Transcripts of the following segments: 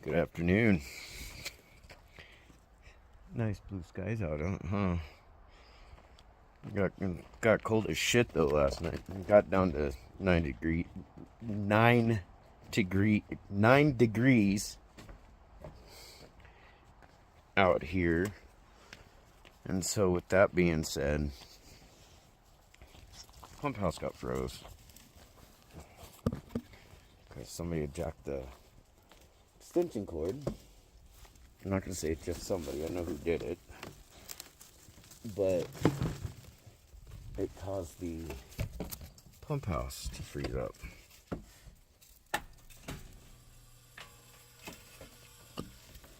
Good afternoon. Nice blue skies out, huh? Got cold as shit though last night. Got down to 9 degrees out here. And so with that being said, pump house got froze because somebody had jacked the extension cord. I'm not gonna say it's just somebody. I know who did it, but it caused the pump house to freeze up.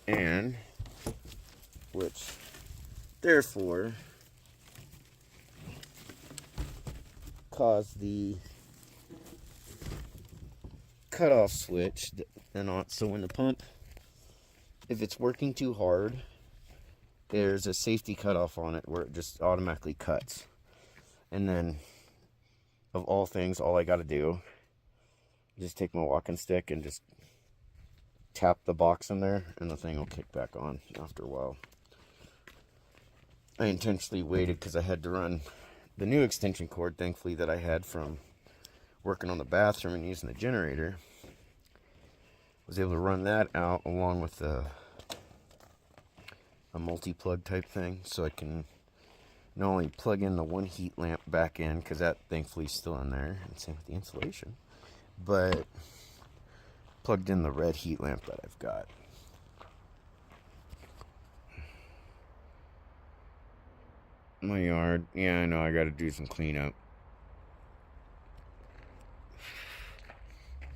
And which therefore caused the cutoff switch and on. So when the pump, if it's working too hard, there's a safety cutoff on it where it just automatically cuts. And then, of all things, all I gotta do is just take my walking stick and just tap the box in there, and the thing will kick back on after a while. I intentionally waited because I had to run the new extension cord, thankfully, that I had from working on the bathroom and using the generator. Was able to run that out along with a multi-plug type thing, so I can not only plug in the one heat lamp back in, because that thankfully is still in there, and same with the insulation, but plugged in the red heat lamp that I've got. My yard, yeah, I know, I gotta do some cleanup,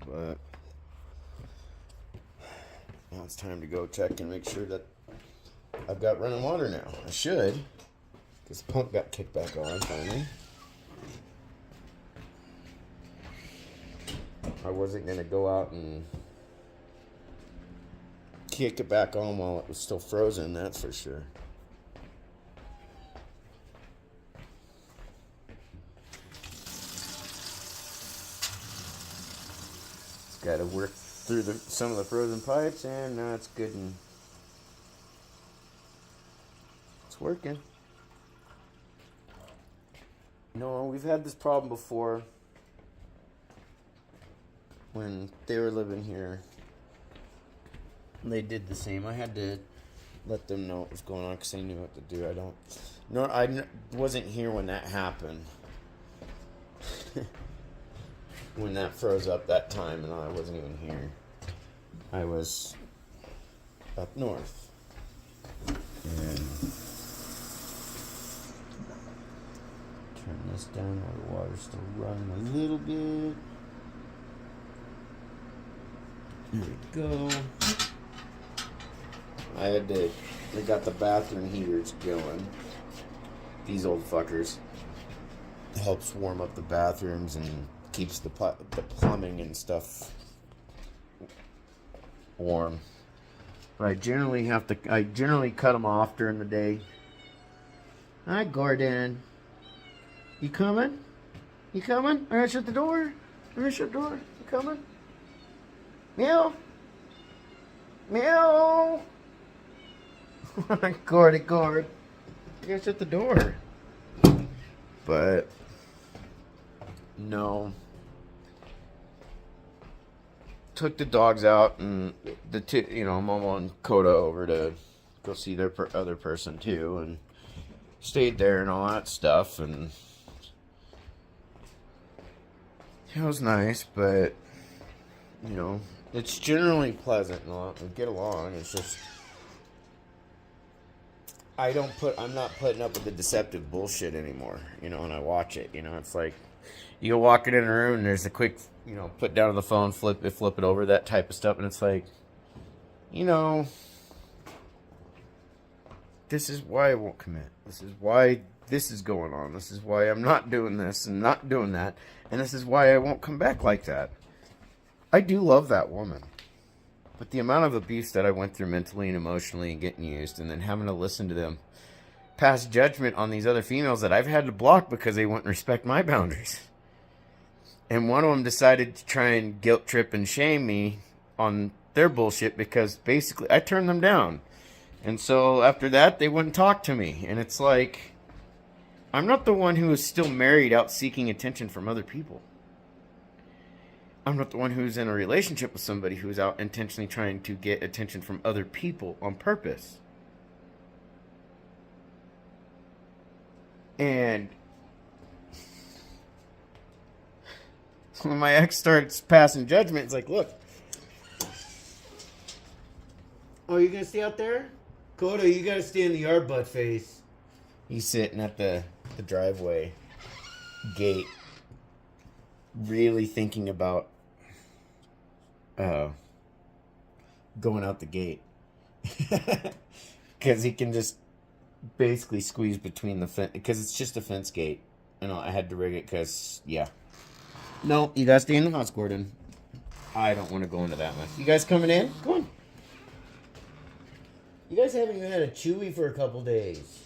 but now it's time to go check and make sure that I've got running water now. I should, because the pump got kicked back on finally. I wasn't going to go out and kick it back on while it was still frozen, that's for sure. Got to work through some of the frozen pipes, and now it's good and it's working. No, we've had this problem before when they were living here. They did the same. I had to let them know what was going on because they knew what to do. I wasn't here when that happened. When that froze up that time, and I wasn't even here. I was up north. And turn this down while the water's still running a little bit. There we go. I got the bathroom heaters going. These old fuckers. It helps warm up the bathrooms and keeps the plumbing and stuff warm. But I generally cut them off during the day. Hi, Gordon. You coming? You coming? I'm gonna shut the door. You coming? Meow. Meow. Gord. You gotta shut the door. But no. Took the dogs out, and Momo and Coda over to go see their other person too, and stayed there and all that stuff, and it was nice, but it's generally pleasant and all, we get along. It's just I'm not putting up with the deceptive bullshit anymore, and I watch it, it's like you go walking in a room and there's a quick, put down on the phone, flip it over, that type of stuff, and it's like, this is why I won't commit. This is why this is going on. This is why I'm not doing this and not doing that, and this is why I won't come back like that. I do love that woman. But the amount of abuse that I went through mentally and emotionally and getting used, and then having to listen to them pass judgment on these other females that I've had to block because they wouldn't respect my boundaries. And one of them decided to try and guilt trip and shame me on their bullshit because basically I turned them down. And so after that, they wouldn't talk to me. And it's like, I'm not the one who is still married out seeking attention from other people. I'm not the one who's in a relationship with somebody who's out intentionally trying to get attention from other people on purpose. And when my ex starts passing judgment, it's like, look. Oh, you gonna stay out there? Koda, you gotta stay in the yard, butt face. He's sitting at the driveway gate, really thinking about going out the gate. Because he can just basically squeeze between the fence, because it's just a fence gate. And I had to rig it because, yeah. No, you gotta stay in the house, Gordon. I don't want to go into that much. You guys coming in? Come on. You guys haven't even had a Chewy for a couple days.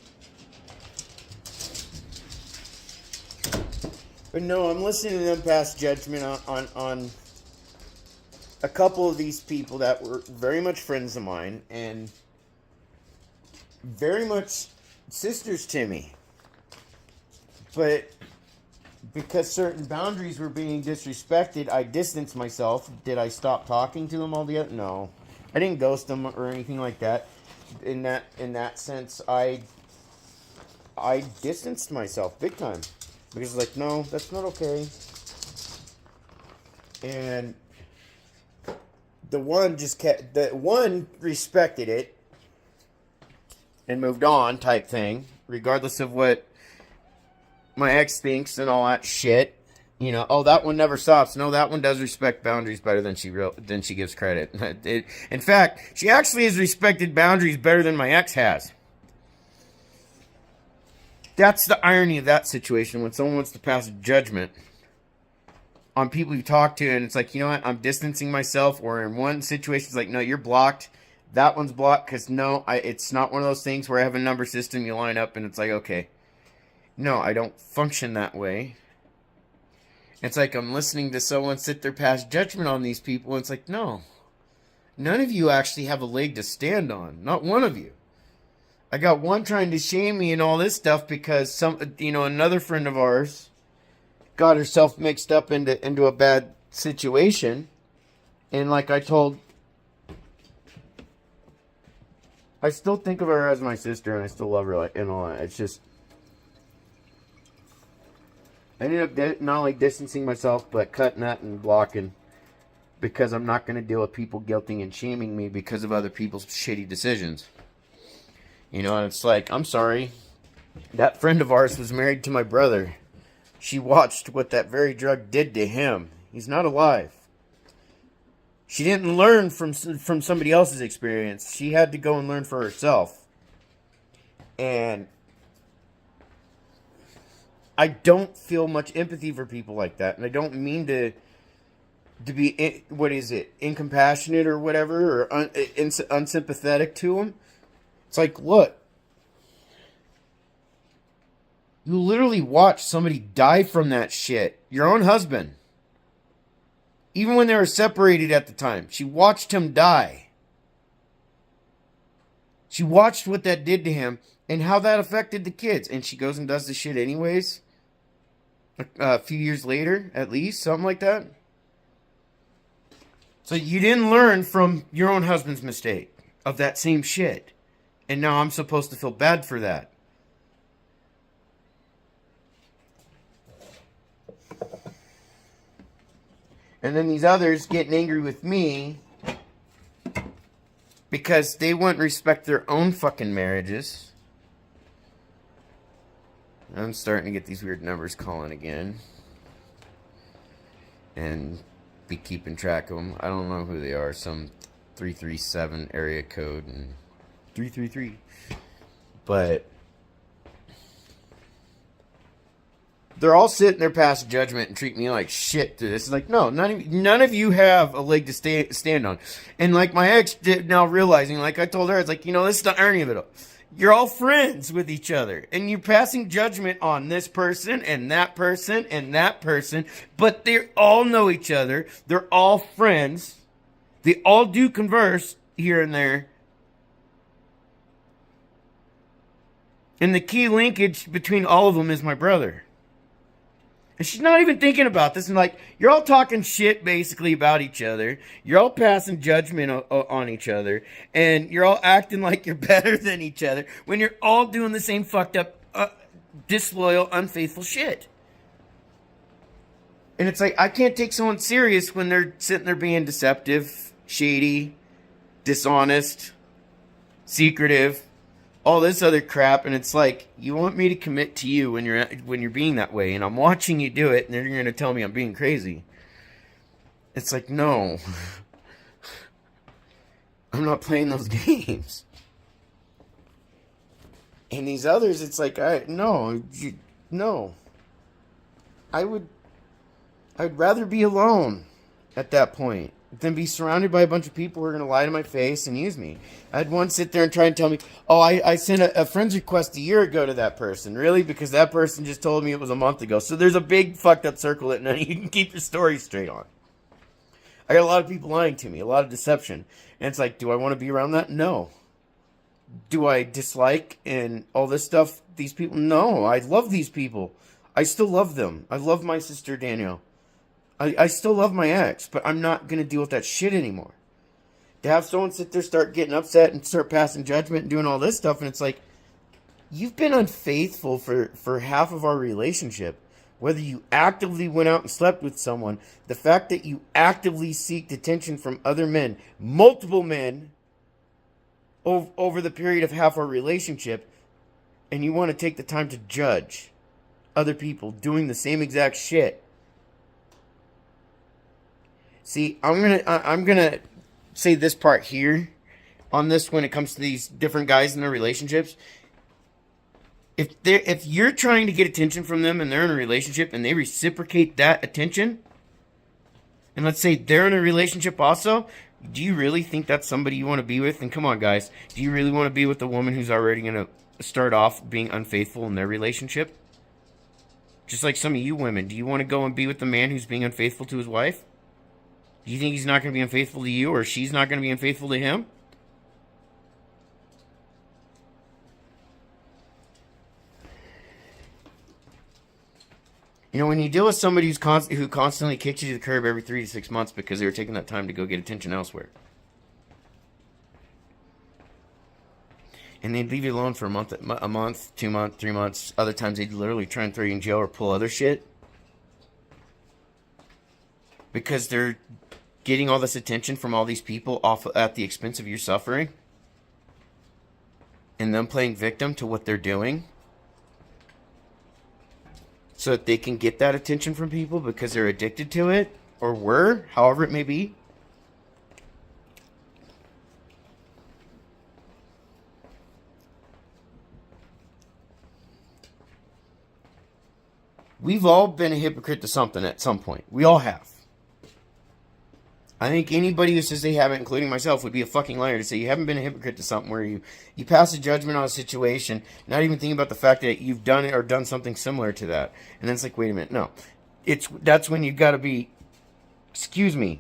But no, I'm listening to them pass judgment on a couple of these people that were very much friends of mine and very much sisters to me. But because certain boundaries were being disrespected, I distanced myself. Did I stop talking to them altogether? No. I didn't ghost them or anything like that. In that sense, I distanced myself big time. Because like, no, that's not okay. And the one respected it and moved on type thing, regardless of what my ex thinks and all that shit. You know, oh, that one never stops. No, that one does respect boundaries better than she gives credit. In fact, she actually has respected boundaries better than my ex has. That's the irony of that situation when someone wants to pass a judgment on people you talk to, and it's like, you know what, I'm distancing myself, or in one situation, it's like, no, you're blocked. That one's blocked because, no, it's not one of those things where I have a number system, you line up, and it's like, okay. No, I don't function that way. It's like I'm listening to someone sit there pass judgment on these people, and it's like, no. None of you actually have a leg to stand on. Not one of you. I got one trying to shame me and all this stuff because another friend of ours got herself mixed up into a bad situation. And like I still think of her as my sister, and I still love her, it's just, I ended up not only distancing myself, but cutting that and blocking, because I'm not going to deal with people guilting and shaming me because of other people's shitty decisions. You know, and it's like, I'm sorry, that friend of ours was married to my brother. She watched what that very drug did to him. He's not alive. She didn't learn from somebody else's experience. She had to go and learn for herself. And I don't feel much empathy for people like that. And I don't mean to be, incompassionate or whatever, or unsympathetic to them. It's like, look, you literally watched somebody die from that shit. Your own husband. Even when they were separated at the time, she watched him die. She watched what that did to him and how that affected the kids. And she goes and does the shit anyways. A few years later, at least, something like that. So you didn't learn from your own husband's mistake of that same shit. And now I'm supposed to feel bad for that. And then these others getting angry with me because they wouldn't respect their own fucking marriages. I'm starting to get these weird numbers calling again. And be keeping track of them. I don't know who they are. Some 337 area code and 333. But they're all sitting there past judgment and treat me like shit to this. It's like, no, none of you have a leg to stand on. And like my ex did, now realizing, like I told her, it's like, this is the irony of it all. You're all friends with each other. And you're passing judgment on this person and that person and that person. But they all know each other. They're all friends. They all do converse here and there. And the key linkage between all of them is my brother. And she's not even thinking about this. And like, you're all talking shit basically about each other. You're all passing judgment on each other. And you're all acting like you're better than each other when you're all doing the same fucked up, disloyal, unfaithful shit. And it's like, I can't take someone serious when they're sitting there being deceptive, shady, dishonest, secretive, all this other crap. And it's like, you want me to commit to you when you're being that way, and I'm watching you do it, and then you're going to tell me I'm being crazy. It's like, no. I'm not playing those games. And these others, it's like, no. I'd rather be alone at that point than be surrounded by a bunch of people who are going to lie to my face and use me. I had one sit there and try and tell me, oh, I sent a friend's request a year ago to that person. Really? Because that person just told me it was a month ago. So there's a big fucked up circle that none of you can keep your story straight on. I got a lot of people lying to me, a lot of deception. And it's like, do I want to be around that? No. Do I dislike and all this stuff, these people? No, I love these people. I still love them. I love my sister Danielle. I still love my ex, but I'm not going to deal with that shit anymore. To have someone sit there, start getting upset and start passing judgment and doing all this stuff, and it's like, you've been unfaithful for half of our relationship. Whether you actively went out and slept with someone, the fact that you actively seeked attention from other men, multiple men, over the period of half our relationship, and you want to take the time to judge other people doing the same exact shit. See, I'm gonna say this part here on this when it comes to these different guys in their relationships. If you're trying to get attention from them and they're in a relationship and they reciprocate that attention, and let's say they're in a relationship also, do you really think that's somebody you want to be with? And come on, guys, do you really want to be with a woman who's already gonna start off being unfaithful in their relationship? Just like some of you women, do you want to go and be with the man who's being unfaithful to his wife? Do you think he's not going to be unfaithful to you, or she's not going to be unfaithful to him? You know, when you deal with somebody who constantly kicks you to the curb every 3 to 6 months because they were taking that time to go get attention elsewhere, and they'd leave you alone for a month, 2 months, 3 months. Other times they'd literally try and throw you in jail or pull other shit because they're getting all this attention from all these people off at the expense of your suffering, and them playing victim to what they're doing so that they can get that attention from people because they're addicted to it, or were, however it may be. We've all been a hypocrite to something at some point. We all have. I think anybody who says they haven't, including myself, would be a fucking liar to say you haven't been a hypocrite to something where you pass a judgment on a situation, not even thinking about the fact that you've done it or done something similar to that. And then it's like, wait a minute, no. That's when you've got to be, excuse me,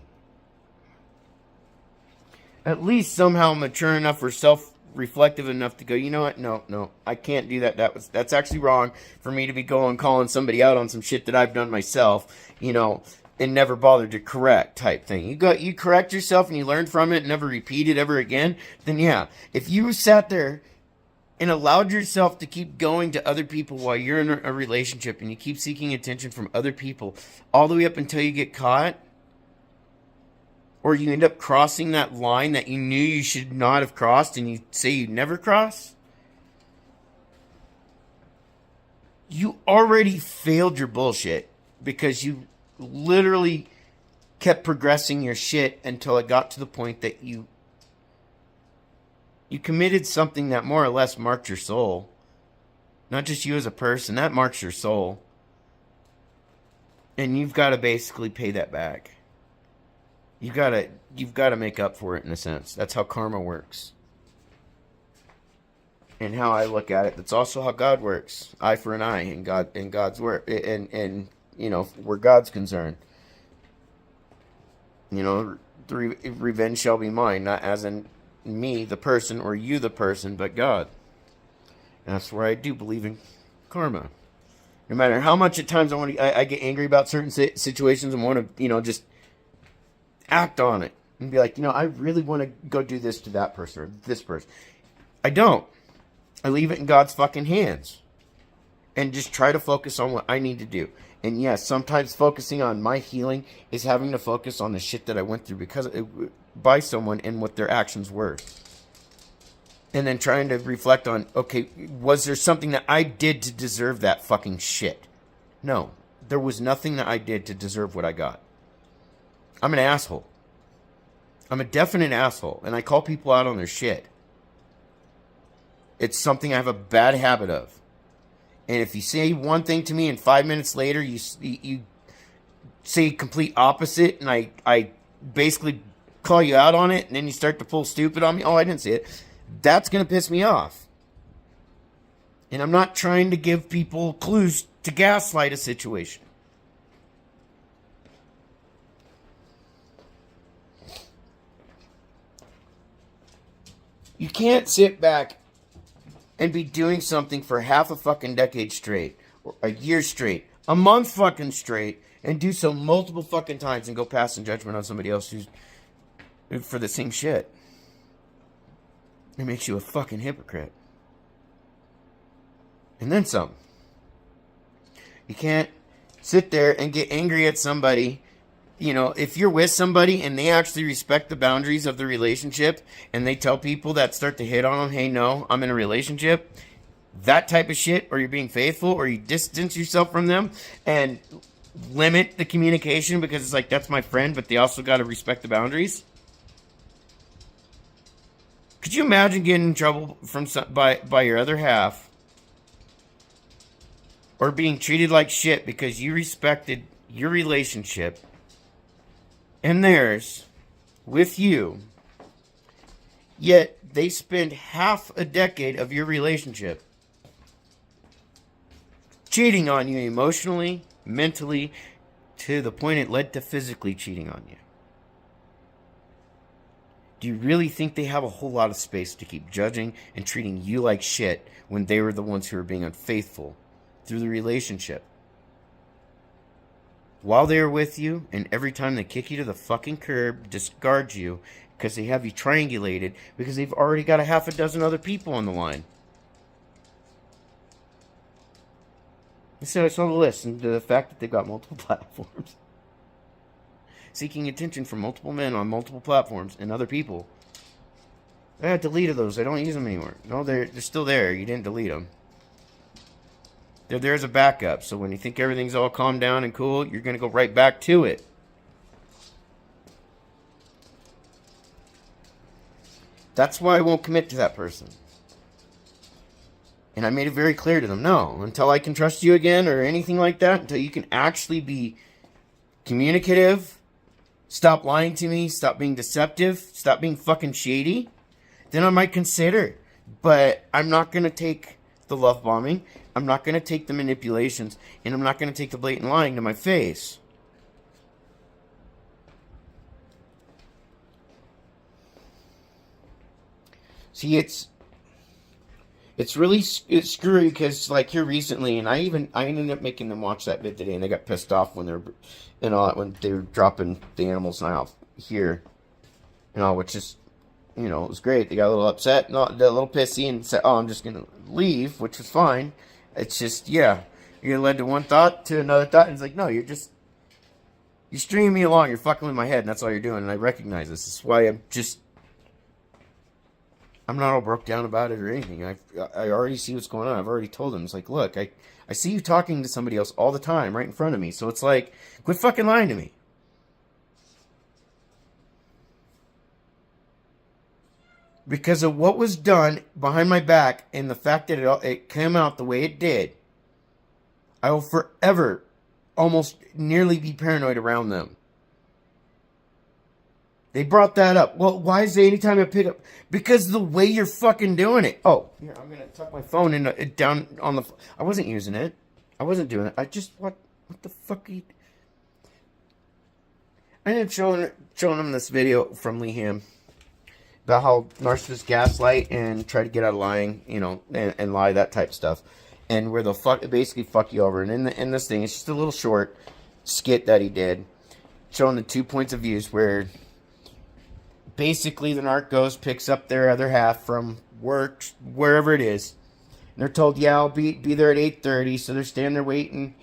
at least somehow mature enough or self-reflective enough to go, you know what, no, I can't do that. That's actually wrong for me to be calling somebody out on some shit that I've done myself, you know, and never bothered to correct type thing. You correct yourself and you learn from it and never repeat it ever again, then yeah. If you sat there and allowed yourself to keep going to other people while you're in a relationship and you keep seeking attention from other people all the way up until you get caught, or you end up crossing that line that you knew you should not have crossed and you say you'd never cross, you already failed your bullshit because you literally kept progressing your shit until it got to the point that you committed something that more or less marked your soul. Not just you as a person, that marks your soul. And you've got to basically pay that back. You've got to make up for it in a sense. That's how karma works. And how I look at it, that's also how God works. Eye for an eye in God's work. And you know, where God's concerned. You know, revenge shall be mine, not as in me, the person, or you, the person, but God. And that's where I do believe in karma. No matter how much at times I get angry about certain situations and want to, just act on it and be like, I really want to go do this to that person or this person. I don't. I leave it in God's fucking hands and just try to focus on what I need to do. And yes, sometimes focusing on my healing is having to focus on the shit that I went through by someone and what their actions were. And then trying to reflect on, okay, was there something that I did to deserve that fucking shit? No, there was nothing that I did to deserve what I got. I'm an asshole. I'm a definite asshole, and I call people out on their shit. It's something I have a bad habit of. And if you say one thing to me and 5 minutes later you say complete opposite, and I basically call you out on it, and then you start to pull stupid on me, I didn't say it, that's going to piss me off. And I'm not trying to give people clues to gaslight a situation. You can't sit back and be doing something for half a fucking decade straight, or a year straight, a month fucking straight, and do so multiple fucking times and go pass in judgment on somebody else who's for the same shit. It makes you a fucking hypocrite. And then some. You can't sit there and get angry at somebody. If you're with somebody and they actually respect the boundaries of the relationship and they tell people that start to hit on them, hey, no, I'm in a relationship, that type of shit, or you're being faithful, or you distance yourself from them and limit the communication because it's like, that's my friend, but they also got to respect the boundaries. Could you imagine getting in trouble by your other half, or being treated like shit because you respected your relationship and theirs with you, yet they spend half a decade of your relationship cheating on you emotionally, mentally, to the point it led to physically cheating on you? Do you really think they have a whole lot of space to keep judging and treating you like shit when they were the ones who were being unfaithful through the relationship? While they are with you, and every time they kick you to the fucking curb, discard you, because they have you triangulated, because they've already got a half a dozen other people on the line. So I saw the list, and the fact that they've got multiple platforms. Seeking attention from multiple men on multiple platforms and other people. I deleted those. I don't use them anymore. No, they're still there. You didn't delete them. They're there as a backup. So when you think everything's all calmed down and cool, you're going to go right back to it. That's why I won't commit to that person. And I made it very clear to them, no, until I can trust you again or anything like that, until you can actually be communicative, stop lying to me, stop being deceptive, stop being fucking shady, then I might consider. But I'm not going to take the love bombing, I'm not going to take the manipulations, and I'm not going to take the blatant lying to my face. See, it's really screwy because, like, here recently, and I ended up making them watch that vid today, and they got pissed off when when they were dropping the animals out here, which is, it was great. They got a little upset, a little pissy, and said, "Oh, I'm just gonna leave," which was fine. It's just, yeah, you're led to one thought to another thought, and it's like, no, you're stringing me along. You're fucking with my head, and that's all you're doing. And I recognize this. This is why I'm not all broke down about it or anything. I already see what's going on. I've already told them. It's like, look, I see you talking to somebody else all the time right in front of me. So it's like, quit fucking lying to me. Because of what was done behind my back and the fact that it came out the way it did, I will forever almost nearly be paranoid around them. They brought that up. Well, why is it anytime I pick up? Because the way you're fucking doing it. Oh, here, I'm going to tuck my phone down on the... I wasn't using it. I wasn't doing it. I just... What the fuck are you... I ended up showing him this video from Leham about how narcissists gaslight and try to get out of lying, you know, and lie, that type of stuff. And where they'll basically fuck you over. And in this thing, it's just a little short skit that he did, showing the 2 points of views where basically the narc goes, picks up their other half from work, wherever it is. And they're told, yeah, I'll be there at 8:30. So they're standing there waiting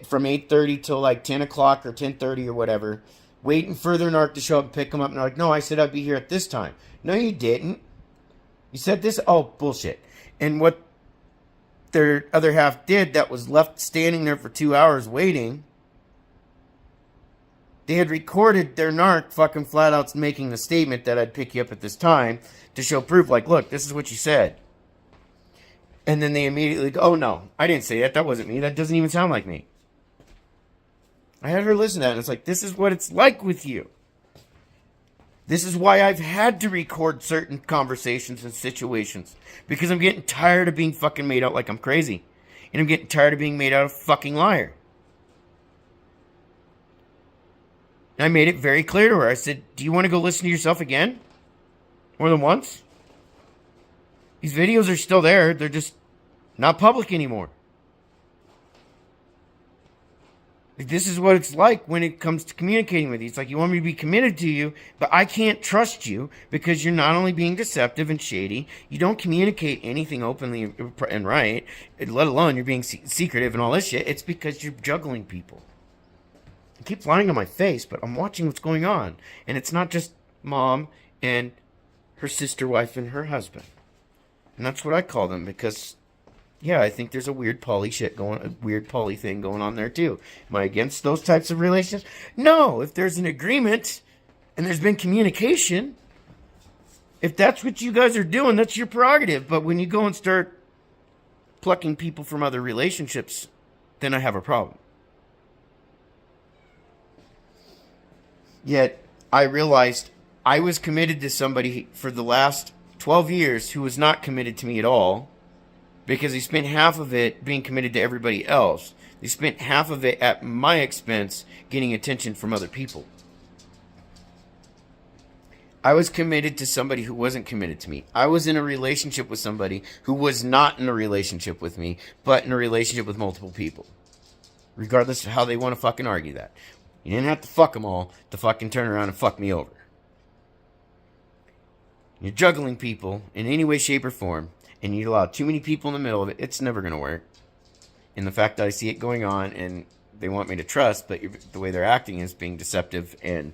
from 8:30 till like 10 o'clock or 10:30 or whatever, waiting for their narc to show up and pick them up. And they're like, no, I said I'd be here at this time. No, you didn't. You said this. Oh, bullshit. And what their other half did that was left standing there for 2 hours waiting, they had recorded their narc fucking flat out making the statement that I'd pick you up at this time to show proof, like, look, this is what you said. And then they immediately go, oh, no, I didn't say that. That wasn't me. That doesn't even sound like me. I had her listen to that, and it's like, this is what it's like with you. This is why I've had to record certain conversations and situations. Because I'm getting tired of being fucking made out like I'm crazy. And I'm getting tired of being made out a fucking liar. And I made it very clear to her. I said, do you want to go listen to yourself again? More than once? These videos are still there. They're just not public anymore. This is what it's like when it comes to communicating with you. It's like, you want me to be committed to you, but I can't trust you because you're not only being deceptive and shady, you don't communicate anything openly and right, let alone you're being secretive and all this shit. It's because you're juggling people. It keeps lying on my face, but I'm watching what's going on. And it's not just mom and her sister wife and her husband. And that's what I call them because, yeah, I think there's a weird poly thing going on there too. Am I against those types of relationships? No. If there's an agreement and there's been communication, if that's what you guys are doing, that's your prerogative. But when you go and start plucking people from other relationships, then I have a problem. Yet I realized I was committed to somebody for the last 12 years who was not committed to me at all. Because he spent half of it being committed to everybody else. They spent half of it at my expense getting attention from other people. I was committed to somebody who wasn't committed to me. I was in a relationship with somebody who was not in a relationship with me, but in a relationship with multiple people. Regardless of how they want to fucking argue that. You didn't have to fuck them all to fucking turn around and fuck me over. You're juggling people in any way, shape, or form. And you allow too many people in the middle of it, it's never going to work. And the fact that I see it going on and they want me to trust, but the way they're acting is being deceptive and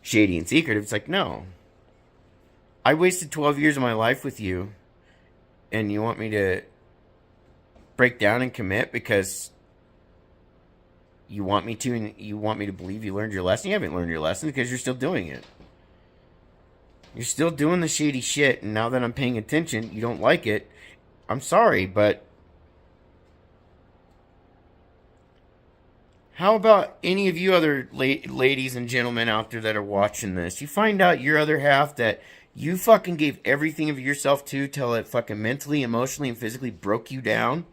shady and secretive. It's like, no. I wasted 12 years of my life with you, and you want me to break down and commit because you want me to, and you want me to believe you learned your lesson? You haven't learned your lesson because you're still doing it. You're still doing the shady shit, and now that I'm paying attention, you don't like it. I'm sorry, but how about any of you other ladies and gentlemen out there that are watching this? You find out your other half that you fucking gave everything of yourself to till it fucking mentally, emotionally, and physically broke you down.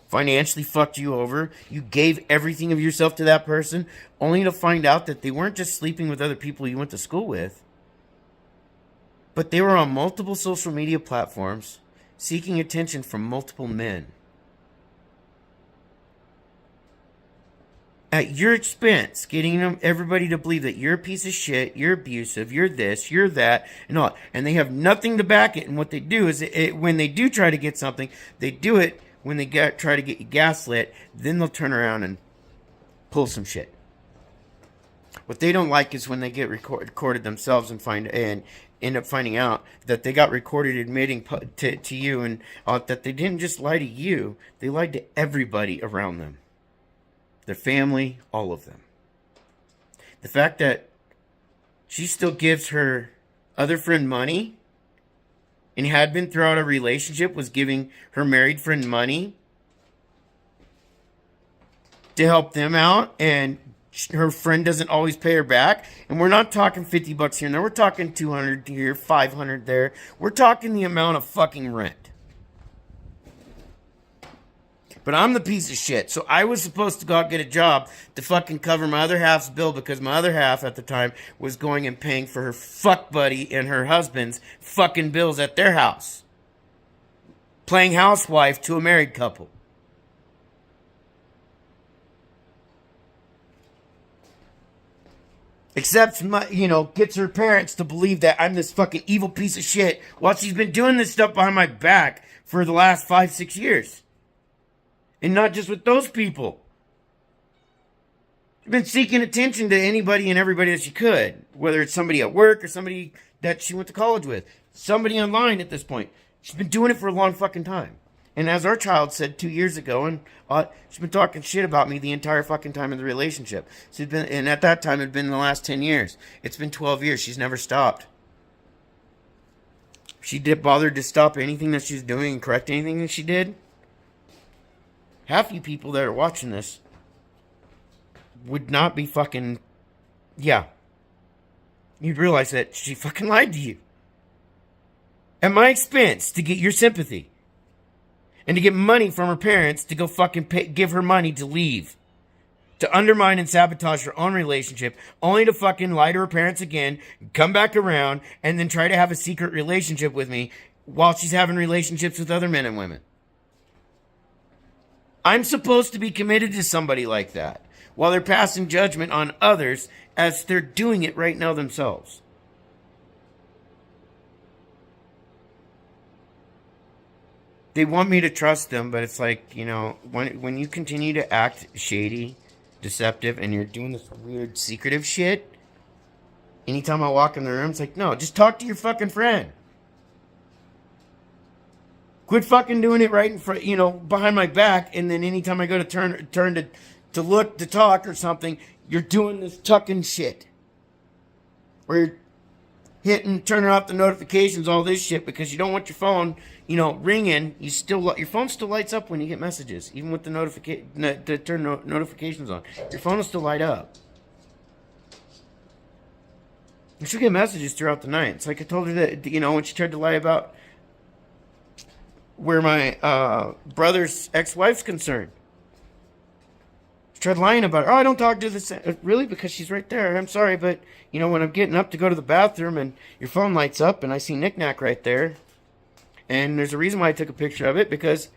Financially fucked you over. You gave everything of yourself to that person, only to find out that they weren't just sleeping with other people you went to school with. But they were on multiple social media platforms, seeking attention from multiple men. At your expense, getting everybody to believe that you're a piece of shit, you're abusive, you're this, you're that, and all. And they have nothing to back it. And what they do is, when they do try to get something, they do it when they try to get you gaslit. Then they'll turn around and pull some shit. What they don't like is when they get recorded themselves and end up finding out that they got recorded admitting to you and that they didn't just lie to you, they lied to everybody around them. Their family, all of them. The fact that she still gives her other friend money and had been throughout a relationship, was giving her married friend money to help them out, and her friend doesn't always pay her back. And we're not talking $50 here and there. We're talking $200 here, $500 there. We're talking the amount of fucking rent. But I'm the piece of shit. So I was supposed to go out and get a job to fucking cover my other half's bill because my other half at the time was going and paying for her fuck buddy and her husband's fucking bills at their house. Playing housewife to a married couple. Accepts my, gets her parents to believe that I'm this fucking evil piece of shit while she's been doing this stuff behind my back for the last 5-6 years. And not just with those people. She's been seeking attention to anybody and everybody that she could. Whether it's somebody at work or somebody that she went to college with. Somebody online at this point. She's been doing it for a long fucking time. And as our child said 2 years ago, and she's been talking shit about me the entire fucking time of the relationship. And at that time, it had been the last 10 years. It's been 12 years. She's never stopped. She did bothered to stop anything that she was doing and correct anything that she did. Half you people that are watching this would not be fucking... Yeah. You'd realize that she fucking lied to you. At my expense to get your sympathy. And to get money from her parents to go fucking give her money to leave. To undermine and sabotage her own relationship. Only to fucking lie to her parents again. Come back around. And then try to have a secret relationship with me. While she's having relationships with other men and women. I'm supposed to be committed to somebody like that. While they're passing judgment on others. As they're doing it right now themselves. They want me to trust them, but it's like, when you continue to act shady, deceptive, and you're doing this weird, secretive shit, anytime I walk in the room, it's like, no, just talk to your fucking friend. Quit fucking doing it right in front, behind my back, and then anytime I go to turn to look, to talk or something, you're doing this tucking shit. Or you're turning off the notifications, all this shit, because you don't want your phone, ringing. Your phone still lights up when you get messages, even with the to turn notifications on. Your phone will still light up. And she'll get messages throughout the night. It's like I told her that, when she tried to lie about where my brother's ex-wife's concerned. She tried lying about it. Oh, I don't talk to this. Really? Because she's right there. I'm sorry, but, when I'm getting up to go to the bathroom and your phone lights up and I see knick-knack right there. And there's a reason why I took a picture of it because...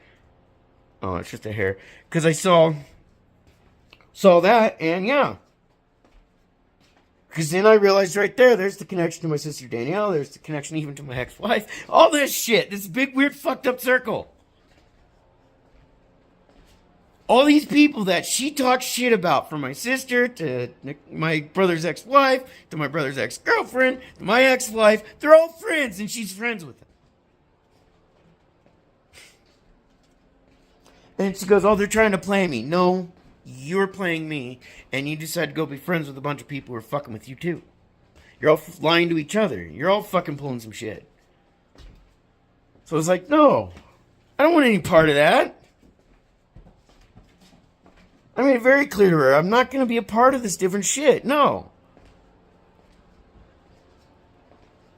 Oh, it's just a hair. Because I saw that and yeah. Because then I realized right there's the connection to my sister Danielle. There's the connection even to my ex-wife. All this shit. This big, weird, fucked up circle. All these people that she talks shit about, from my sister to my brother's ex-wife, to my brother's ex-girlfriend, to my ex-wife, they're all friends and she's friends with them. And she goes, oh, they're trying to play me. No, you're playing me, and you decide to go be friends with a bunch of people who are fucking with you too. You're all lying to each other. You're all fucking pulling some shit. So I was like, no, I don't want any part of that. I made it very clear to her, I'm not going to be a part of this different shit. No.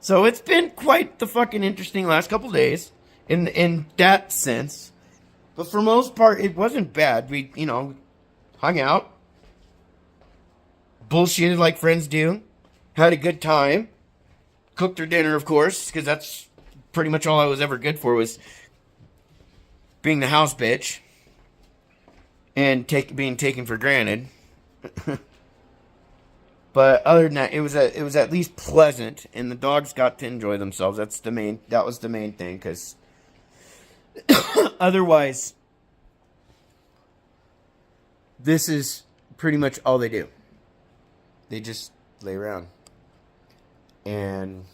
So it's been quite the fucking interesting last couple days in that sense. But for most part, it wasn't bad. We, hung out. Bullshitted like friends do. Had a good time. Cooked her dinner, of course, because that's pretty much all I was ever good for, was being the house bitch. And being taken for granted. But other than that, it was at least pleasant, and the dogs got to enjoy themselves. That was the main thing, because otherwise, this is pretty much all they do. They just lay around. And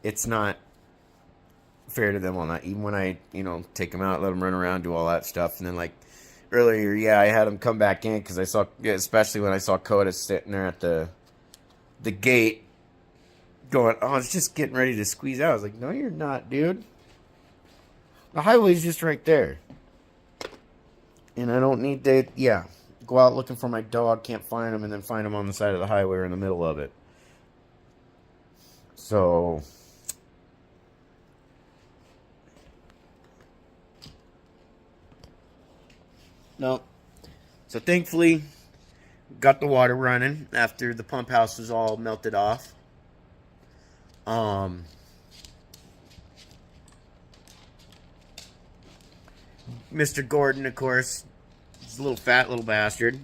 it's not fair to them all night. Even when I, take them out, let them run around, do all that stuff. And then, like, earlier, I had them come back in because I saw, especially when I saw Coda sitting there at the gate going, oh, it's just getting ready to squeeze out. I was like, no, you're not, dude. The highway's just right there. And I don't need to, go out looking for my dog, can't find him, and then find him on the side of the highway or in the middle of it. So... No. So thankfully, got the water running after the pump house was all melted off. Mr. Gordon, of course, is a little fat little bastard.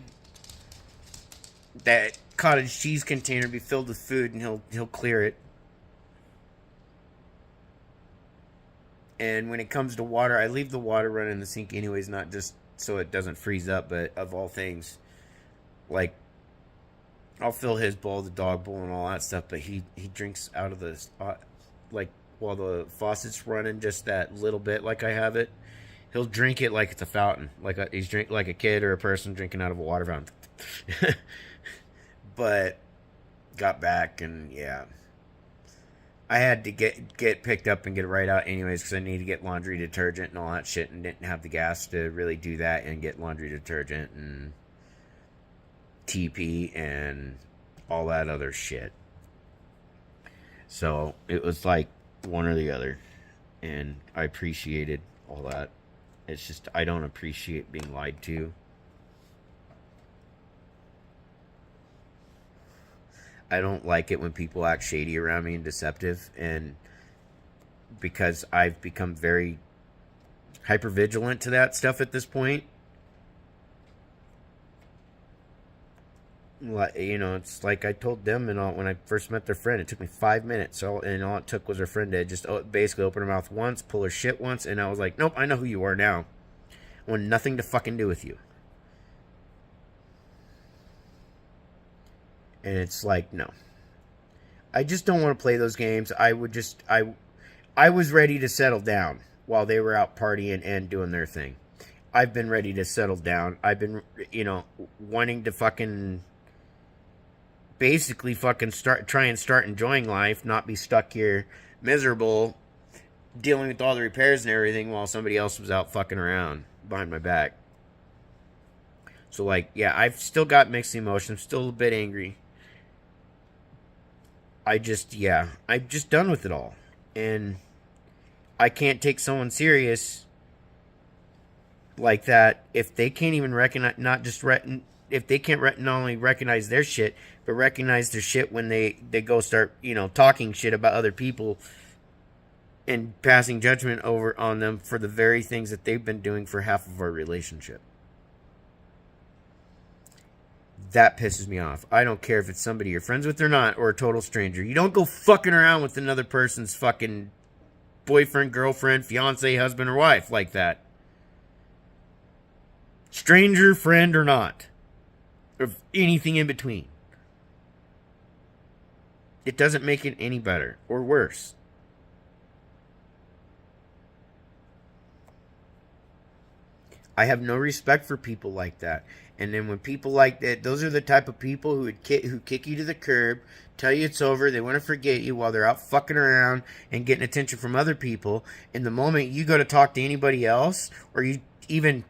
That cottage cheese container be filled with food, and he'll clear it. And when it comes to water, I leave the water running in the sink anyways, not just so it doesn't freeze up, but of all things, like, I'll fill his bowl, the dog bowl, and all that stuff, but he drinks out of the, like, while the faucet's running just that little bit like I have it. He'll drink it like it's a fountain, he's drink like a kid or a person drinking out of a water fountain. But got back, and yeah, I had to get picked up and get it right out anyways, because I need to get laundry detergent and all that shit, and didn't have the gas to really do that and get laundry detergent and TP and all that other shit. So it was like one or the other, and I appreciated all that. It's just I don't appreciate being lied to. I don't like it when people act shady around me and deceptive, and because I've become very hypervigilant to that stuff at this point. You know, it's like I told them, and all, when I first met their friend, it took me 5 minutes. And all it took was her friend to just basically open her mouth once, pull her shit once, and I was like, nope, I know who you are now. I want nothing to fucking do with you. And it's like, no. I just don't want to play those games. I was ready to settle down while they were out partying and doing their thing. I've been ready to settle down. I've been, wanting to fucking basically fucking start enjoying life, not be stuck here miserable dealing with all the repairs and everything while somebody else was out fucking around behind my back. So, like, yeah, I've still got mixed emotions, still a bit angry. I'm just done with it all. And I can't take someone serious like that if they can't even recognize, if they can't not only recognize their shit, but recognize their shit when they go start, talking shit about other people and passing judgment over on them for the very things that they've been doing for half of our relationship. That pisses me off. I don't care if it's somebody you're friends with or not, or a total stranger. You don't go fucking around with another person's fucking boyfriend, girlfriend, fiance, husband, or wife like that. Stranger, friend, or not. Or anything in between. It doesn't make it any better or worse. I have no respect for people like that. And then when people like that, those are the type of people who kick you to the curb, tell you it's over, they want to forget you while they're out fucking around and getting attention from other people. And the moment you go to talk to anybody else, or you even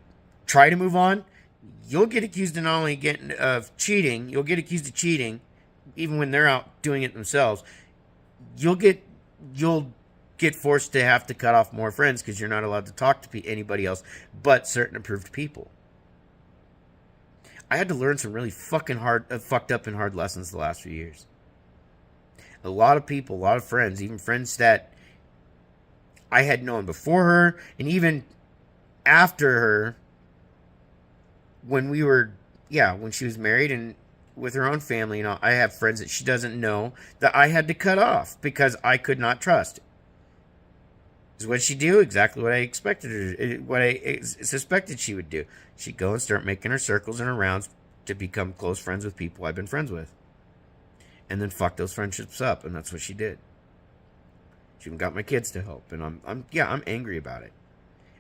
try to move on, you'll get accused of not only of cheating, you'll get accused of cheating, even when they're out doing it themselves. You'll get forced to have to cut off more friends because you're not allowed to talk to anybody else but certain approved people. I had to learn some really fucking fucked up and hard lessons the last few years. A lot of people, a lot of friends, even friends that I had known before her and even after her, when she was married and with her own family, I have friends that she doesn't know that I had to cut off because I could not trust. Is what she do? Exactly what I expected her, what I suspected she would do. She'd go and start making her circles and her rounds to become close friends with people I've been friends with. And then fuck those friendships up, and that's what she did. She even got my kids to help, and I'm angry about it.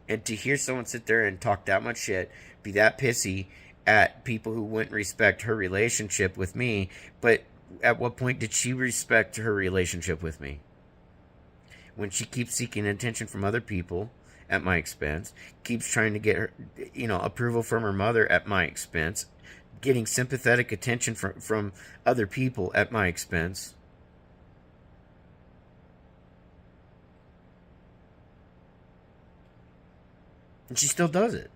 And to hear someone sit there and talk that much shit, be that pissy at people who wouldn't respect her relationship with me, but at what point did she respect her relationship with me? When she keeps seeking attention from other people at my expense, keeps trying to get her, approval from her mother at my expense, getting sympathetic attention from other people at my expense. And she still does it.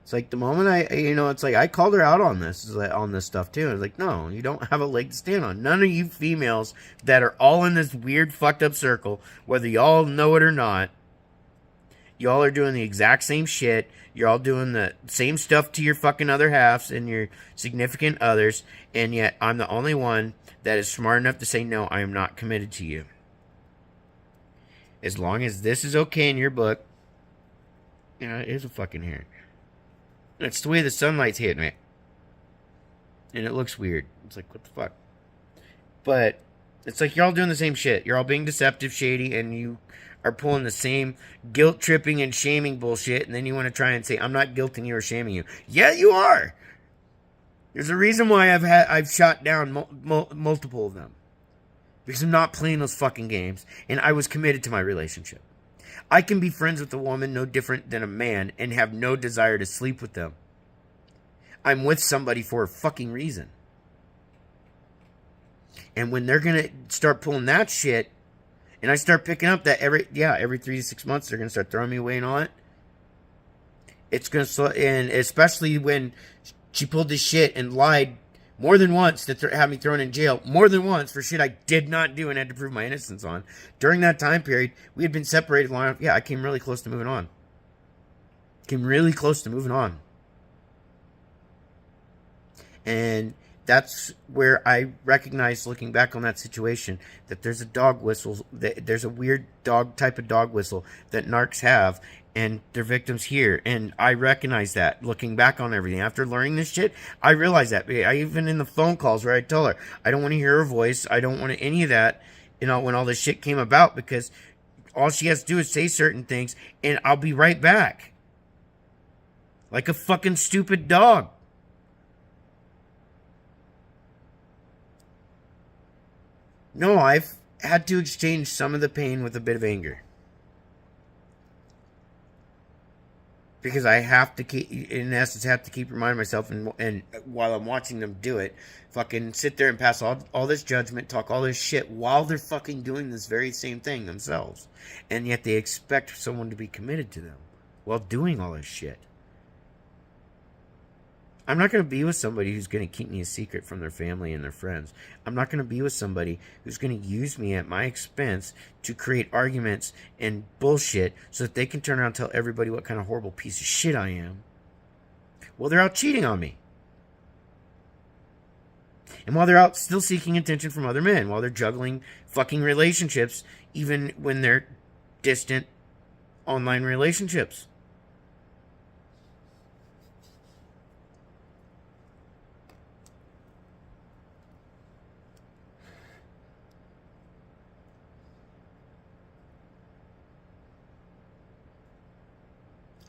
It's like the moment it's like I called her out on this stuff too. I was like, no, you don't have a leg to stand on. None of you females that are all in this weird fucked up circle, whether y'all know it or not, y'all are doing the exact same shit. You're all doing the same stuff to your fucking other halves and your significant others, and yet I'm the only one that is smart enough to say, no, I am not committed to you. As long as this is okay in your book, it is a fucking hair. It's the way the sunlight's hitting it. And it looks weird. It's like, what the fuck? But it's like you're all doing the same shit. You're all being deceptive, shady, and you are pulling the same guilt-tripping and shaming bullshit, and then you want to try and say, I'm not guilting you or shaming you. Yeah, you are! There's a reason why I've shot down multiple of them. Because I'm not playing those fucking games, and I was committed to my relationship. I can be friends with a woman no different than a man and have no desire to sleep with them. I'm with somebody for a fucking reason. And when they're going to start pulling that shit, and I start picking up that every 3 to 6 months, they're going to start throwing me away and all that. It's going to slow, and especially when she pulled this shit and lied more than once to have me thrown in jail, more than once for shit I did not do and had to prove my innocence on. During that time period, we had been separated long enough. Yeah, I came really close to moving on. And that's where I recognized, looking back on that situation, that there's a dog whistle, there's a weird type of dog whistle that narcs have, and their victims hear. And I recognize that, looking back on everything. After learning this shit, I realized that. Even in the phone calls where I tell her, I don't want to hear her voice, I don't want any of that, when all this shit came about, because all she has to do is say certain things, and I'll be right back. Like a fucking stupid dog. No, I've had to exchange some of the pain with a bit of anger. Because I have to keep reminding myself, and while I'm watching them do it, fucking sit there and pass all this judgment, talk all this shit, while they're fucking doing this very same thing themselves. And yet they expect someone to be committed to them while doing all this shit. I'm not going to be with somebody who's going to keep me a secret from their family and their friends. I'm not going to be with somebody who's going to use me at my expense to create arguments and bullshit so that they can turn around and tell everybody what kind of horrible piece of shit I am. Well, they're out cheating on me. And while they're out still seeking attention from other men, while they're juggling fucking relationships, even when they're distant online relationships.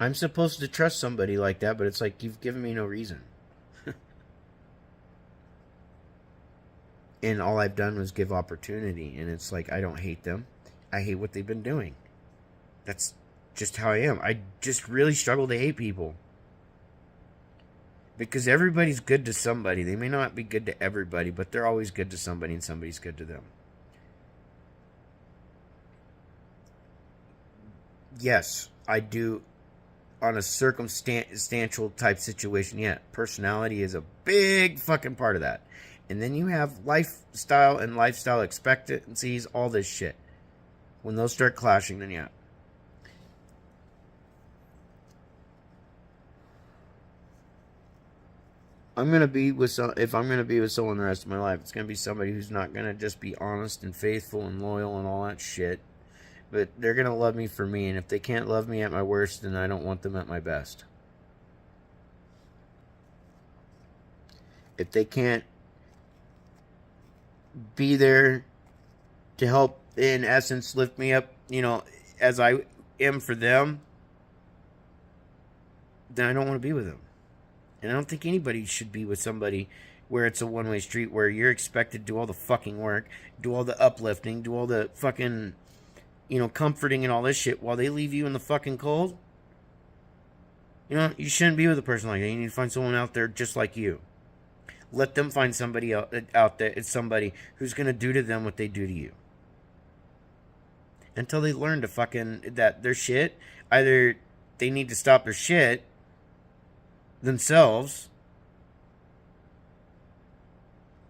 I'm supposed to trust somebody like that, but it's like, you've given me no reason. And all I've done was give opportunity. And it's like, I don't hate them. I hate what they've been doing. That's just how I am. I just really struggle to hate people. Because everybody's good to somebody. They may not be good to everybody, but they're always good to somebody, and somebody's good to them. Yes, I do. On a circumstantial type situation, yeah, personality is a big fucking part of that. And then you have lifestyle and lifestyle expectancies, all this shit. When those start clashing, then yeah. If I'm gonna be with someone the rest of my life, it's gonna be somebody who's not gonna just be honest and faithful and loyal and all that shit. But they're going to love me for me. And if they can't love me at my worst, then I don't want them at my best. If they can't be there to help, in essence, lift me up, as I am for them, then I don't want to be with them. And I don't think anybody should be with somebody where it's a one-way street, where you're expected to do all the fucking work, do all the uplifting, do all the fucking... comforting and all this shit, while they leave you in the fucking cold. You shouldn't be with a person like that. You need to find someone out there just like you. Let them find somebody out there. It's somebody who's going to do to them what they do to you. Until they learn to that their shit, either they need to stop their shit, themselves,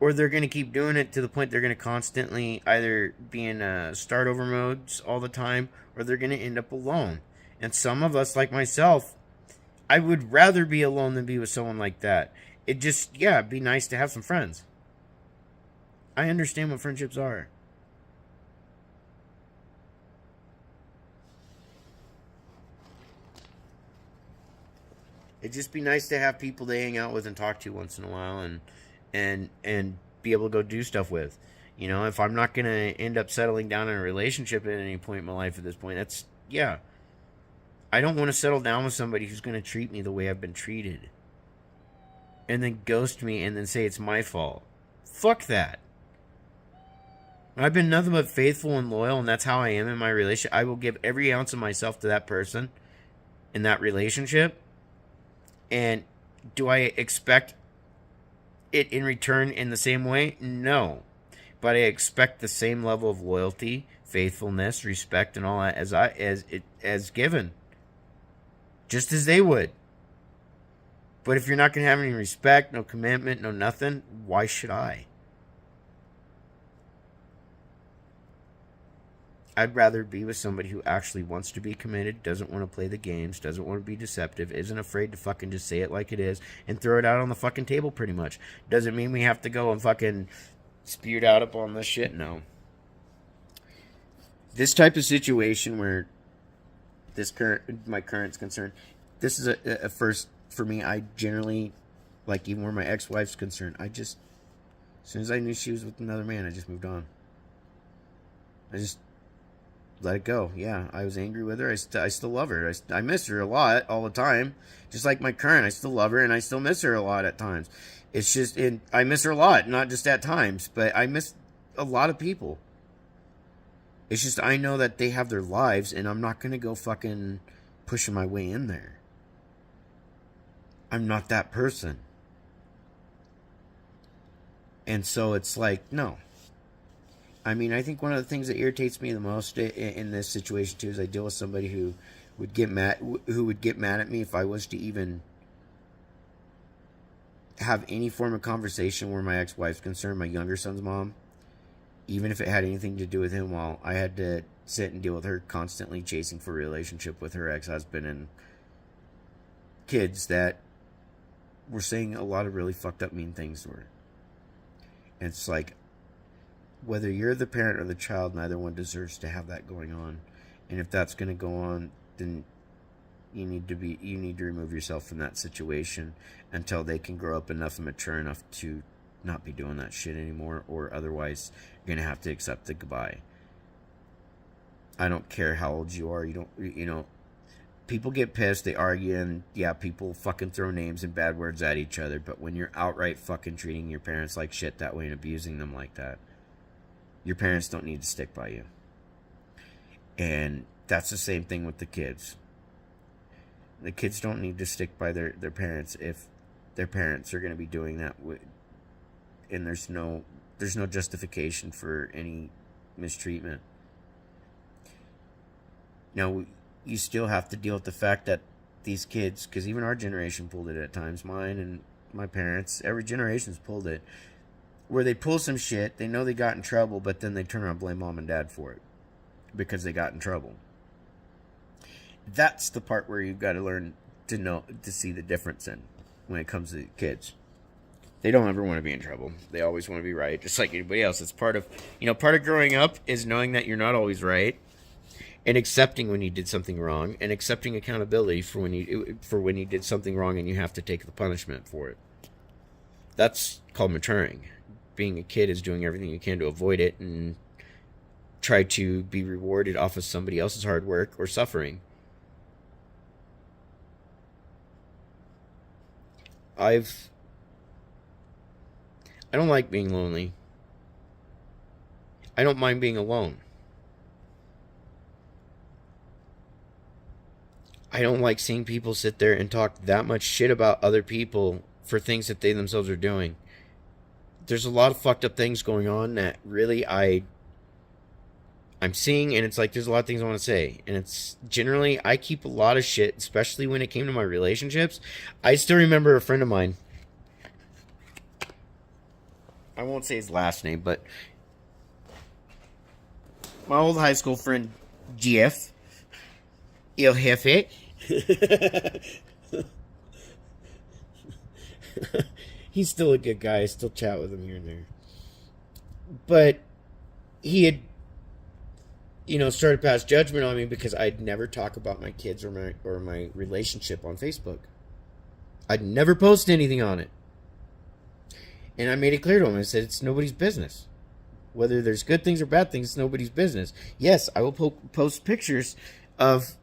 or they're going to keep doing it to the point they're going to constantly either be in start over modes all the time, or they're going to end up alone. And some of us, like myself, I would rather be alone than be with someone like that. It just, yeah, it'd be nice to have some friends. I understand what friendships are. It'd just be nice to have people to hang out with and talk to once in a while, and be able to go do stuff with. You know, if I'm not gonna end up settling down in a relationship at any point in my life at this point, that's, yeah. I don't want to settle down with somebody who's gonna treat me the way I've been treated, and then ghost me and then say it's my fault. Fuck that. I've been nothing but faithful and loyal, and that's how I am in my relationship. I will give every ounce of myself to that person in that relationship. And do I expect it in return in the same way? No. But I expect the same level of loyalty, faithfulness, respect, and all that as given. Just as they would. But if you're not going to have any respect, no commitment, no nothing, why should I? I'd rather be with somebody who actually wants to be committed, doesn't want to play the games, doesn't want to be deceptive, isn't afraid to fucking just say it like it is, and throw it out on the fucking table pretty much. Doesn't mean we have to go and fucking spew it out up on this shit, no. This type of situation where my current's concerned, this is a first for me. I generally, like, even where my ex-wife's concerned, as soon as I knew she was with another man, I just moved on. I just let it go. Yeah, I was angry with her. I still love her. I miss her a lot all the time. Just like my current, I still love her, and I still miss her a lot at times. It's just, I miss her a lot, not just at times, but I miss a lot of people. It's just, I know that they have their lives, and I'm not going to go fucking pushing my way in there. I'm not that person. And so it's like, no. I mean, I think one of the things that irritates me the most in this situation too is I deal with somebody who would get mad at me if I was to even have any form of conversation where my ex-wife's concerned, my younger son's mom, even if it had anything to do with him, while I had to sit and deal with her constantly chasing for a relationship with her ex-husband and kids that were saying a lot of really fucked up mean things to her. And it's like, whether you're the parent or the child, neither one deserves to have that going on. And if that's going to go on, then you need to remove yourself from that situation until they can grow up enough and mature enough to not be doing that shit anymore, or otherwise you're going to have to accept the goodbye. I don't care how old you are. People get pissed, they argue, and yeah, people fucking throw names and bad words at each other, but when you're outright fucking treating your parents like shit that way and abusing them like that, your parents don't need to stick by you. And that's the same thing with the kids. The kids don't need to stick by their parents if their parents are going to be doing that. And there's no justification for any mistreatment. Now, you still have to deal with the fact that these kids, because even our generation pulled it at times, mine and my parents, every generation's pulled it, where they pull some shit, they know they got in trouble, but then they turn around and blame mom and dad for it because they got in trouble. That's the part where you've got to learn to see the difference in when it comes to kids. They don't ever want to be in trouble. They always want to be right, just like anybody else. It's part of growing up is knowing that you're not always right, and accepting when you did something wrong, and accepting accountability for when you did something wrong and you have to take the punishment for it. That's called maturing. Being a kid is doing everything you can to avoid it and try to be rewarded off of somebody else's hard work or suffering. I don't like being lonely. I don't mind being alone. I don't like seeing people sit there and talk that much shit about other people for things that they themselves are doing. There's a lot of fucked up things going on that really I I'm seeing, and it's like there's a lot of things I want to say, and it's generally I keep a lot of shit, especially when it came to my relationships. I still remember a friend of mine. I won't say his last name, but my old high school friend Jeff, El Jefe. He's still a good guy. I still chat with him here and there. But he had, started to pass judgment on me because I'd never talk about my kids or my relationship on Facebook. I'd never post anything on it. And I made it clear to him. I said, it's nobody's business. Whether there's good things or bad things, it's nobody's business. Yes, I will post pictures of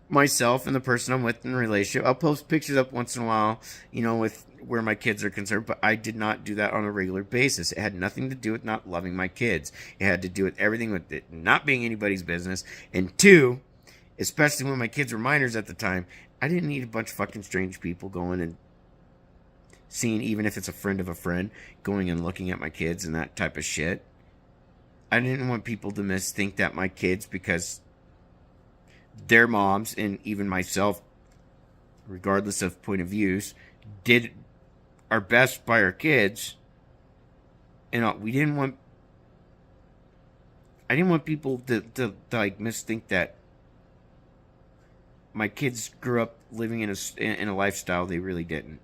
myself and the person I'm with in a relationship. I'll post pictures up once in a while, with where my kids are concerned, but I did not do that on a regular basis. It had nothing to do with not loving my kids. It had to do with everything with it not being anybody's business. And two, especially when my kids were minors at the time, I didn't need a bunch of fucking strange people going and seeing, even if it's a friend of a friend, going and looking at my kids and that type of shit. I didn't want people to misthink that my kids, because their moms and even myself, regardless of point of views, did our best by our kids. And I didn't want people to like misthink that my kids grew up living in a lifestyle they really didn't.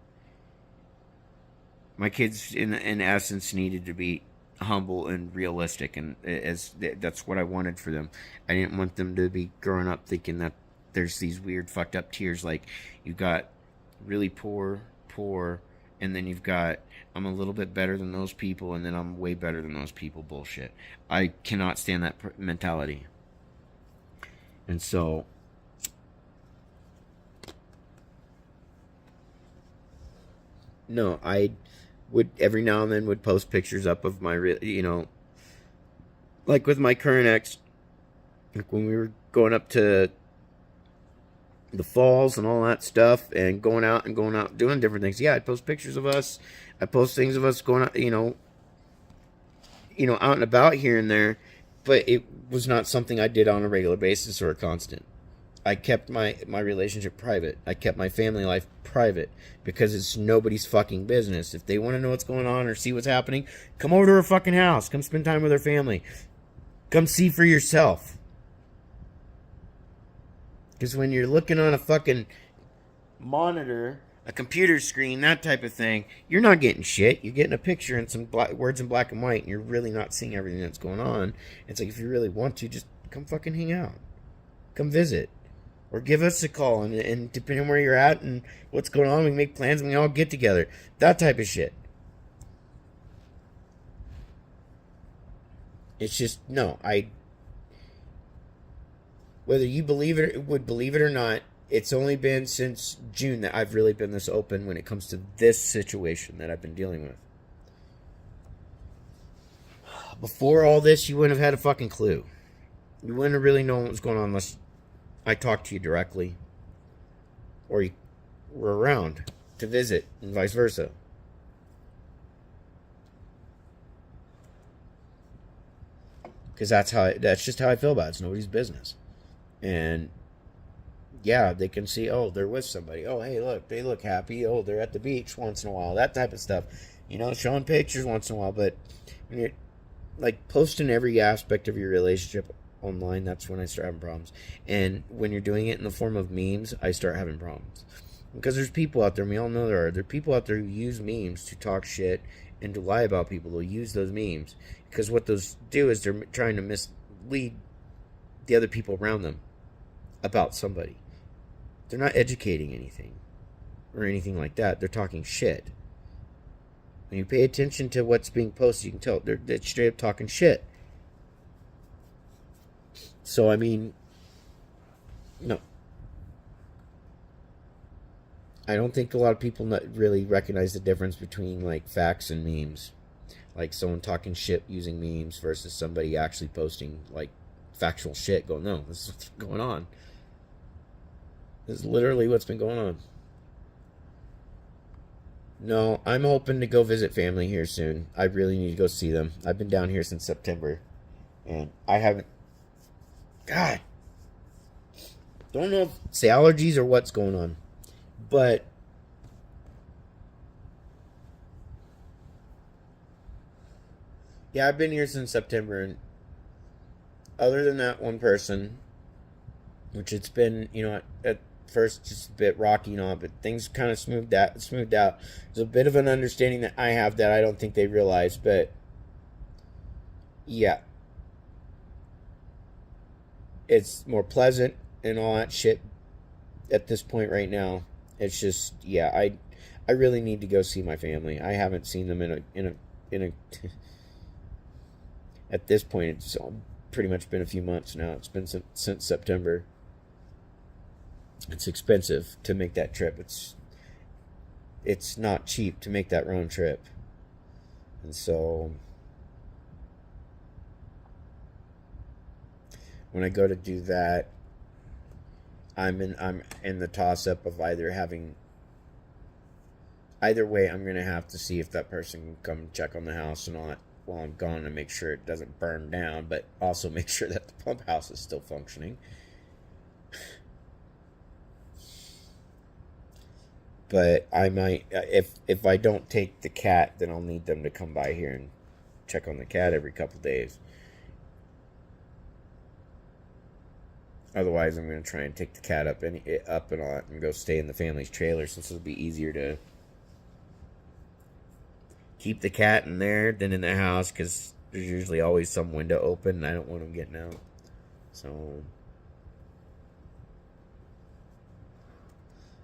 My kids, in essence, needed to be humble and realistic, and that's what I wanted for them. I didn't want them to be growing up thinking that there's these weird fucked up tiers, like you got really poor, and then you've got I'm a little bit better than those people, and then I'm way better than those people bullshit. I cannot stand that mentality. And so no, I would every now and then would post pictures up of my, like with my current ex, like when we were going up to the falls and all that stuff, and going out doing different things. Yeah, I'd post pictures of us. I post things of us going out, out and about here and there, but it was not something I did on a regular basis or a constant. I kept my relationship private. I kept my family life private because it's nobody's fucking business. If they want to know what's going on or see what's happening, come over to our fucking house. Come spend time with our family. Come see for yourself. Because when you're looking on a fucking monitor, a computer screen, that type of thing, you're not getting shit. You're getting a picture and some words in black and white, and you're really not seeing everything that's going on. It's like, if you really want to, just come fucking hang out. Come visit. Or give us a call, and depending on where you're at and what's going on, we can make plans and we all get together. That type of shit. It's just, no, whether you would believe it or not, it's only been since June that I've really been this open when it comes to this situation that I've been dealing with. Before all this, you wouldn't have had a fucking clue. You wouldn't have really known what was going on unless I talked to you directly, or you were around to visit, and vice versa. Because that's just how I feel about it. It's nobody's business. And yeah, they can see, oh, they're with somebody. Oh, hey, look, they look happy. Oh, they're at the beach once in a while. That type of stuff. Showing pictures once in a while. But when you're like posting every aspect of your relationship online, that's when I start having problems. And when you're doing it in the form of memes, I start having problems. Because there's people out there, and we all know there are people out there who use memes to talk shit and to lie about people. They'll use those memes. Because what those do is they're trying to mislead the other people around them about somebody. They're not educating anything or anything like that. They're talking shit. When you pay attention to what's being posted, you can tell they're straight up talking shit. So, I mean, no. I don't think a lot of people really recognize the difference between, like, facts and memes. Like, someone talking shit using memes versus somebody actually posting, like, factual shit. Going, no, this is what's going on. This is literally what's been going on. No, I'm hoping to go visit family here soon. I really need to go see them. I've been down here since September. And I haven't God, don't know if it's allergies or what's going on, but yeah, I've been here since September, and other than that one person, which it's been, at first just a bit rocky and all, but things kind of smoothed out. There's a bit of an understanding that I have that I don't think they realize, but yeah, it's more pleasant and all that shit at this point right now. It's just, yeah, I really need to go see my family. I haven't seen them in a at this point it's pretty much been a few months now. It's been since September. It's expensive to make that trip. It's not cheap to make that round trip. And so when I go to do that, I'm in the toss up of either way. I'm gonna have to see if that person can come check on the house and all that while I'm gone, and make sure it doesn't burn down, but also make sure that the pump house is still functioning. But I might, if I don't take the cat, then I'll need them to come by here and check on the cat every couple days. Otherwise, I'm going to try and take the cat up and all that and go stay in the family's trailer, since it'll be easier to keep the cat in there than in the house, because there's usually always some window open and I don't want them getting out. So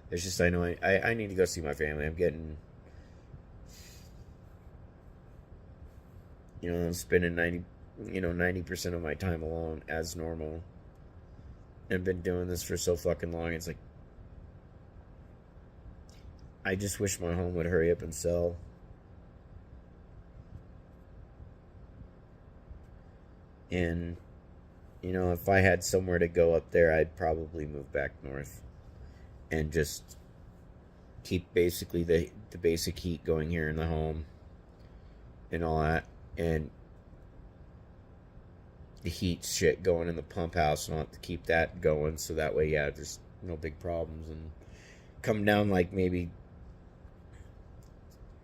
it's just, I know I need to go see my family. I'm getting, I'm spending 90% of my time alone as normal. And been doing this for so fucking long. It's like, I just wish my home would hurry up and sell. And, if I had somewhere to go up there, I'd probably move back north and just keep basically the basic heat going here in the home and all that, and the heat shit going in the pump house, and I'll have to keep that going, so that way, yeah, there's no big problems, and come down like maybe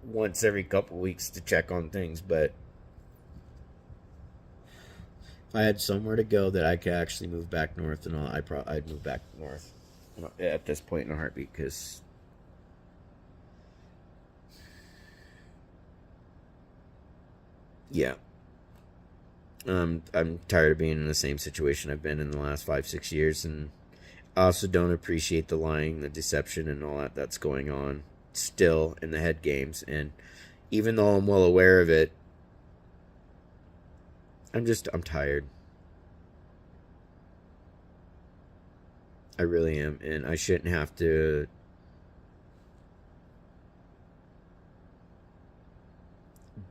once every couple weeks to check on things. But if I had somewhere to go that I could actually move back north and all, I'd move back north at this point in a heartbeat, because yeah, I'm tired of being in the same situation I've been in the last 5-6 years, and I also don't appreciate the lying, the deception, and all that's going on still in the head games. And even though I'm well aware of it, I'm tired. I really am, and I shouldn't have to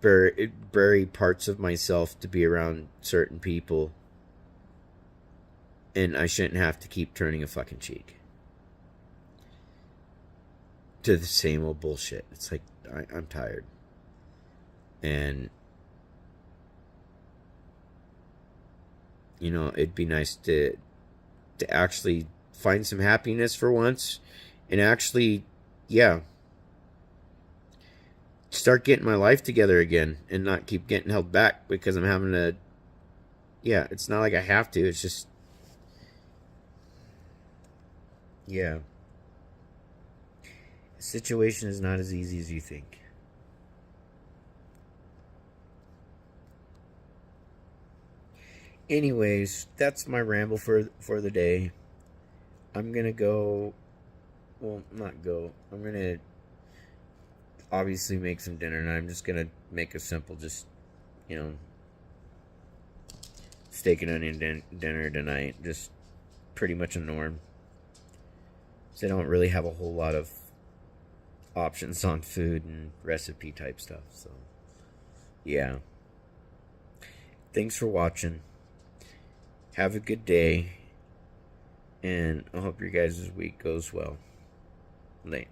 bury parts of myself to be around certain people, and I shouldn't have to keep turning a fucking cheek to the same old bullshit. It's like, I'm tired. And it'd be nice to actually find some happiness for once, and actually, yeah, start getting my life together again, and not keep getting held back because I'm having to. Yeah, it's not like I have to. It's just, yeah, the situation is not as easy as you think. Anyways, that's my ramble for the day. I'm gonna go. Well, not go. I'm gonna obviously make some dinner, and I'm just gonna make a simple, just steak and onion dinner tonight. Just pretty much a norm. So I don't really have a whole lot of options on food and recipe type stuff. So yeah. Thanks for watching. Have a good day, and I hope your guys' week goes well. Late.